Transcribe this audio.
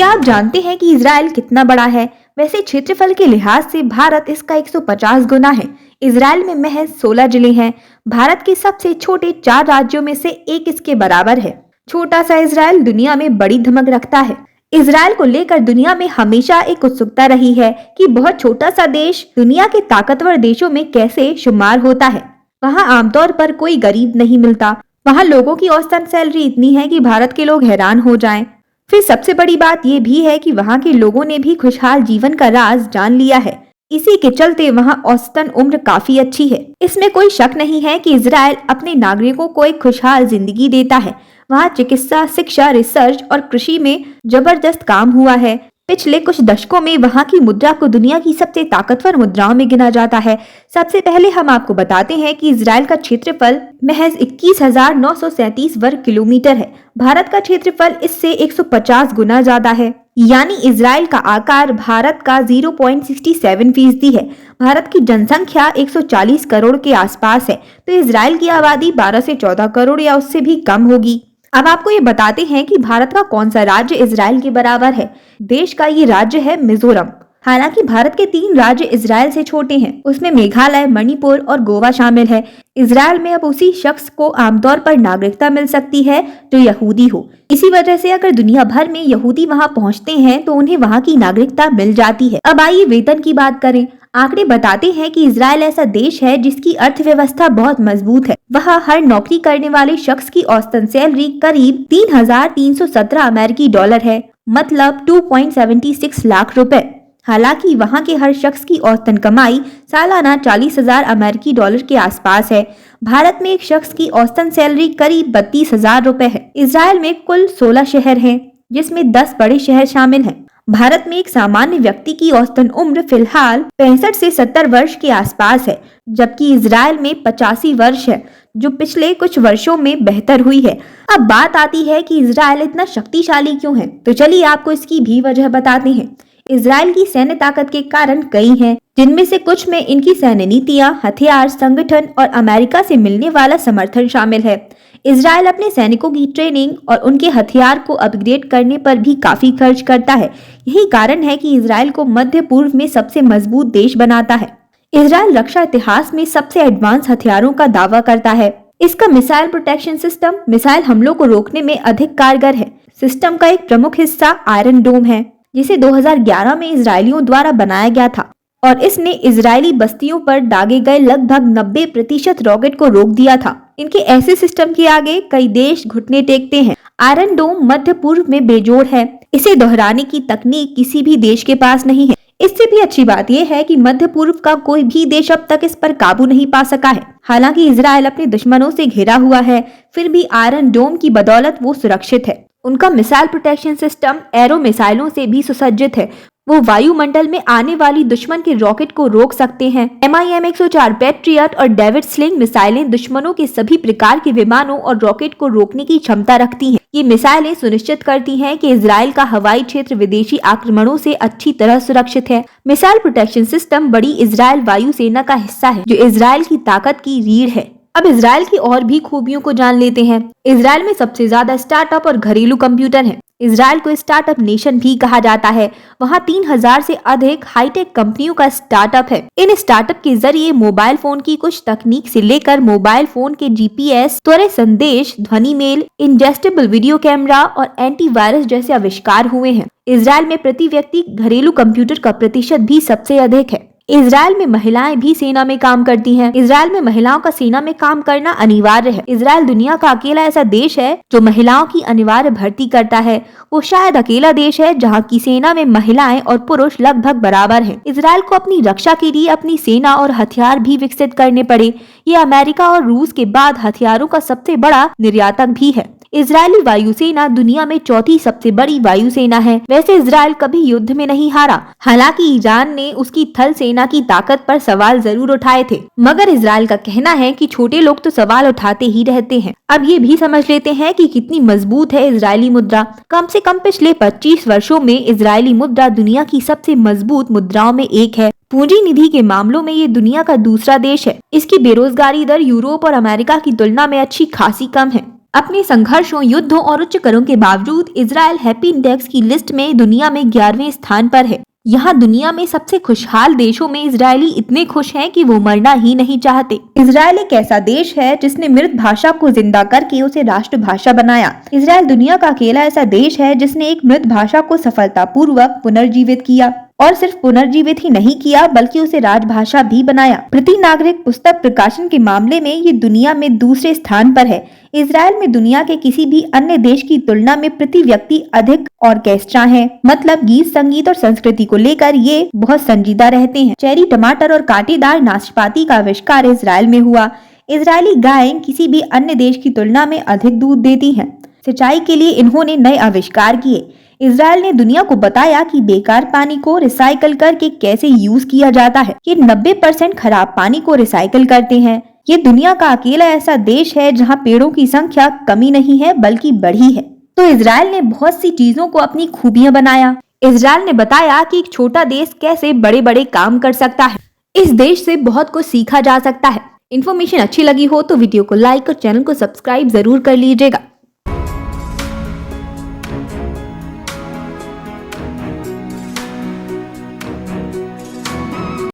क्या आप जानते हैं कि इजराइल कितना बड़ा है? वैसे क्षेत्रफल के लिहाज से भारत इसका 150 गुना है। इजराइल में महज 16 जिले हैं। भारत के सबसे छोटे 4 राज्यों में से एक इसके बराबर है। छोटा सा इजराइल दुनिया में बड़ी धमक रखता है। इजराइल को लेकर दुनिया में हमेशा एक उत्सुकता रही है कि बहुत छोटा सा देश दुनिया के ताकतवर देशों में कैसे शुमार होता है। वहाँ आमतौर पर कोई गरीब नहीं मिलता। वहाँ लोगों की औसतन सैलरी इतनी है कि भारत के लोग हैरान हो जाएं। फिर सबसे बड़ी बात यह भी है कि वहाँ के लोगों ने भी खुशहाल जीवन का राज जान लिया है। इसी के चलते वहाँ औसतन उम्र काफी अच्छी है। इसमें कोई शक नहीं है कि इजराइल अपने नागरिकों को एक खुशहाल जिंदगी देता है। वहाँ चिकित्सा, शिक्षा, रिसर्च और कृषि में जबरदस्त काम हुआ है। पिछले कुछ दशकों में वहाँ की मुद्रा को दुनिया की सबसे ताकतवर मुद्राओं में गिना जाता है। सबसे पहले हम आपको बताते हैं कि इजराइल का क्षेत्रफल महज 21,937 वर्ग किलोमीटर है। भारत का क्षेत्रफल इससे 150 गुना ज्यादा है। यानी इजराइल का आकार भारत का 0.67% है। भारत की जनसंख्या 140 करोड़ के आसपास है, तो इजराइल की आबादी 12 से 14 करोड़ या उससे भी कम होगी। अब आपको ये बताते हैं कि भारत का कौन सा राज्य इजराइल के बराबर है। देश का ये राज्य है मिजोरम। हालांकि भारत के 3 राज्य इजराइल से छोटे हैं, उसमें मेघालय, मणिपुर और गोवा शामिल है। इजराइल में अब उसी शख्स को आमतौर पर नागरिकता मिल सकती है जो यहूदी हो। इसी वजह से अगर दुनिया भर में यहूदी वहां पहुंचते हैं तो उन्हें वहां की नागरिकता मिल जाती है। अब आइए वेतन की बात करें। आंकड़े बताते हैं कि इजराइल ऐसा देश है जिसकी अर्थव्यवस्था बहुत मजबूत है। वहाँ हर नौकरी करने वाले शख्स की औसतन सैलरी करीब 3,317 अमेरिकी डॉलर है, मतलब 2.76 लाख रुपए। हालांकि वहाँ के हर शख्स की औसतन कमाई सालाना 40,000 अमेरिकी डॉलर के आसपास है। भारत में एक शख्स की औसतन सैलरी करीब 32,000 रुपए है। इजराइल में कुल 16 शहर हैं, जिसमें 10 बड़े शहर शामिल हैं। भारत में एक सामान्य व्यक्ति की औसतन उम्र फिलहाल 65 से 70 वर्ष के आसपास है, जबकि इजराइल में 85 वर्ष है, जो पिछले कुछ वर्षों में बेहतर हुई है। अब बात आती है कि इजराइल इतना शक्तिशाली क्यों है, तो चलिए आपको इसकी भी वजह बताते हैं। इजराइल की सैन्य ताकत के कारण कई हैं, जिनमें से कुछ में इनकी सैन्य नीतियां, हथियार, संगठन और अमेरिका से मिलने वाला समर्थन शामिल है। इजराइल अपने सैनिकों की ट्रेनिंग और उनके हथियार को अपग्रेड करने पर भी काफी खर्च करता है। यही कारण है कि इजराइल को मध्य पूर्व में सबसे मजबूत देश बनाता है। इजराइल रक्षा इतिहास में सबसे एडवांस हथियारों का दावा करता है। इसका मिसाइल प्रोटेक्शन सिस्टम मिसाइल हमलों को रोकने में अधिक कारगर है। सिस्टम का एक प्रमुख हिस्सा आयरन डोम है, जिसे 2011 में इजरायलियों द्वारा बनाया गया था और इसने इजरायली बस्तियों पर दागे गए लगभग 90% रॉकेट को रोक दिया था। इनके ऐसे सिस्टम के आगे कई देश घुटने टेकते हैं। आयरन डोम मध्य पूर्व में बेजोड़ है। इसे दोहराने की तकनीक किसी भी देश के पास नहीं है। इससे भी अच्छी बात यह है कि मध्य पूर्व का कोई भी देश अब तक इस पर काबू नहीं पा सका है। हालांकि इजराइल अपने दुश्मनों से घिरा हुआ है, फिर भी आयरन डोम की बदौलत वो सुरक्षित है। उनका मिसाइल प्रोटेक्शन सिस्टम एरो मिसाइलों से भी सुसज्जित है। वो वायुमंडल में आने वाली दुश्मन के रॉकेट को रोक सकते हैं। MIM-104 पैट्रियट और डेविड स्लिंग मिसाइलें दुश्मनों के सभी प्रकार के विमानों और रॉकेट को रोकने की क्षमता रखती हैं। ये मिसाइलें सुनिश्चित करती हैं कि इजराइल का हवाई क्षेत्र विदेशी आक्रमणों से अच्छी तरह सुरक्षित है। मिसाइल प्रोटेक्शन सिस्टम बड़ी इजराइल वायुसेना का हिस्सा है, जो इजराइल की ताकत की रीढ़ है। अब इजराइल की और भी खूबियों को जान लेते हैं। इजराइल में सबसे ज्यादा स्टार्टअप और घरेलू कंप्यूटर हैं। इजराइल को स्टार्टअप नेशन भी कहा जाता है। वहाँ 3,000 से अधिक हाईटेक कंपनियों का स्टार्टअप है। इन स्टार्टअप के जरिए मोबाइल फोन की कुछ तकनीक से लेकर मोबाइल फोन के GPS, त्वरित संदेश, ध्वनि मेल, इंजेस्टेबल वीडियो कैमरा और एंटीवायरस जैसे आविष्कार हुए हैं। इजराइल में प्रति व्यक्ति घरेलू कंप्यूटर का प्रतिशत भी सबसे अधिक है। इजराइल में महिलाएं भी सेना में काम करती हैं। इजराइल में महिलाओं का सेना में काम करना अनिवार्य है। इजराइल दुनिया का अकेला ऐसा देश है जो महिलाओं की अनिवार्य भर्ती करता है। वो शायद अकेला देश है जहां की सेना में महिलाएं और पुरुष लगभग बराबर हैं। इजराइल को अपनी रक्षा के लिए अपनी सेना और हथियार भी विकसित करने पड़े। ये अमेरिका और रूस के बाद हथियारों का सबसे बड़ा निर्यातक भी है। इजरायली वायुसेना दुनिया में 4थी सबसे बड़ी वायुसेना है। वैसे इजराइल कभी युद्ध में नहीं हारा। हालांकि ईरान ने उसकी थल सेना की ताकत पर सवाल जरूर उठाए थे, मगर इजराइल का कहना है कि छोटे लोग तो सवाल उठाते ही रहते हैं। अब ये भी समझ लेते हैं कि कितनी मजबूत है इजरायली मुद्रा। कम से कम पिछले 25 वर्षों में इजरायली मुद्रा दुनिया की सबसे मजबूत मुद्राओं में एक है। पूंजी निधि के मामलों में ये दुनिया का दूसरा देश है। इसकी बेरोजगारी दर यूरोप और अमेरिका की तुलना में अच्छी खासी कम है। अपने संघर्षों, युद्धों और उच्च करों के बावजूद इजराइल हैप्पी इंडेक्स की लिस्ट में दुनिया में 11वें स्थान पर है। यहाँ दुनिया में सबसे खुशहाल देशों में इजरायली इतने खुश हैं कि वो मरना ही नहीं चाहते। इजराइल एक ऐसा देश है जिसने मृत भाषा को जिंदा करके उसे राष्ट्रभाषा बनाया। इजराइल दुनिया का अकेला ऐसा देश है जिसने एक मृत भाषा को सफलतापूर्वक पुनर्जीवित किया, और सिर्फ पुनर्जीवित ही नहीं किया बल्कि उसे राजभाषा भी बनाया। प्रति नागरिक पुस्तक प्रकाशन के मामले में ये दुनिया में दूसरे स्थान पर है। इजराइल में दुनिया के किसी भी अन्य देश की तुलना में प्रति व्यक्ति अधिक ऑर्केस्ट्रा है, मतलब गीत, संगीत और संस्कृति को लेकर ये बहुत संजीदा रहते हैं। चेरी टमाटर और कांटेदार नाशपाती का आविष्कार इजराइल में हुआ। इजरायली गायें किसी भी अन्य देश की तुलना में अधिक दूध देती हैं। सिंचाई के लिए इन्होंने नए आविष्कार किए। इजराइल ने दुनिया को बताया कि बेकार पानी को रिसाइकल करके कैसे यूज किया जाता है। ये 90% खराब पानी को रिसाइकल करते हैं। ये दुनिया का अकेला ऐसा देश है जहां पेड़ों की संख्या कमी नहीं है बल्कि बढ़ी है। तो इजराइल ने बहुत सी चीजों को अपनी खूबियां बनाया। इजराइल ने बताया कि एक छोटा देश कैसे बड़े बड़े काम कर सकता है। इस देश से बहुत कुछ सीखा जा सकता है। इन्फॉर्मेशन अच्छी लगी हो तो वीडियो को लाइक और चैनल को सब्सक्राइब जरूर कर लीजिएगा।